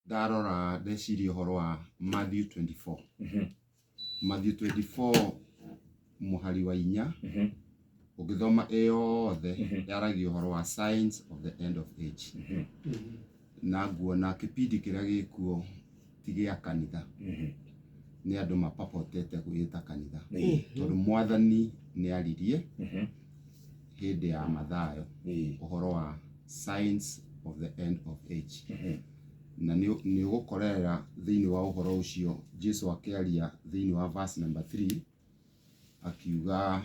Darora deciri horo wa Matthew 24. Matthew 24 muhari wa 4. Ugithoma yothe yaragia horo wa signs of the end of age. Na nguona kipindi kiria gikuo tigia kanitha. Ni andu mapapotete gwita kanitha. Tondu mwathani ni aririe hindi ya mathayo uhoro wa signs of the end of age. Na ni ugukorera thiini wa uhoro ucio Jesu akiaria thiini wa verse number 3 akiuga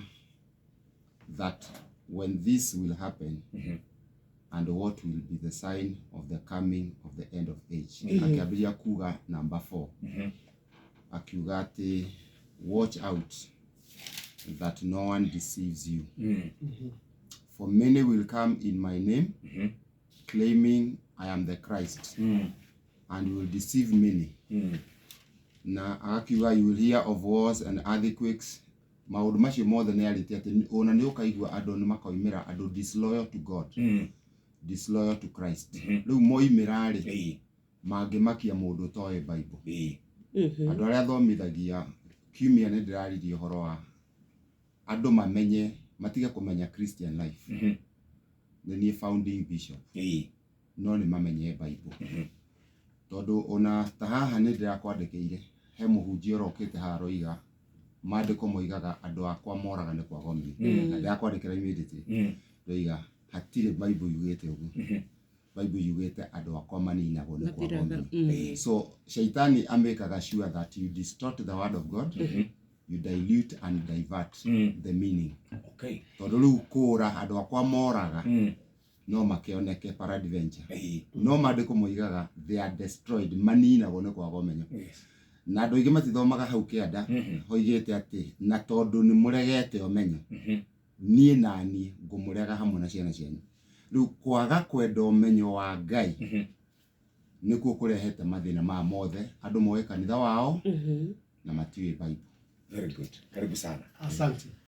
that when this will happen and what will be the sign of the coming of the end of age. Akiabiria kuga number 4 akiuga ati watch out that no one deceives you. For many will come in my name claiming I am the Christ and will deceive many. Na akiuga you will hear of wars and earthquakes. Maundu macio mothe ni arite ati ona ni ukaigua andu ni makoimira andu disloyal to God, disloyal to Christ. Riu moimira ri mangimakia mundu toe Bible. Andu aria thomithagia kiumia ni ndiraririe horo wa andu mamenye matige kumenya Christian life. Ni founding bishop. No ni mamenye Bible. Tondu ona tahaha ni ndirakwandikire he muhunjia rokite haroiga maandiko moigaga andu akwa moraga ni kwaga umenyi. Na ndirakwandikira immediately ndoiga hatire Bible yugite uguo. Bible yugite andu akwa maninagwo ni kwaga umenyi. So shaitani amekaga sure that you distort the word of God, you dilute and divert the meaning. Okay. Tondu riu kura andu akwa moraga no makioneke peradventure. No maandiko moigaga they are destroyed, maninagwo ni kwaga umenyo. Na andu ingi matithomaga hau kianda hoigite ati na tondu ni muregete umenyo nie nani ngumurega hamwe na ciana cianyu. Riu kwaga kwenda umenyo wa Ngai nikuo kurehete mathina ma mothe andu moe kanitha wao na matiwe Bible. Very good. Karibu sana. Asante.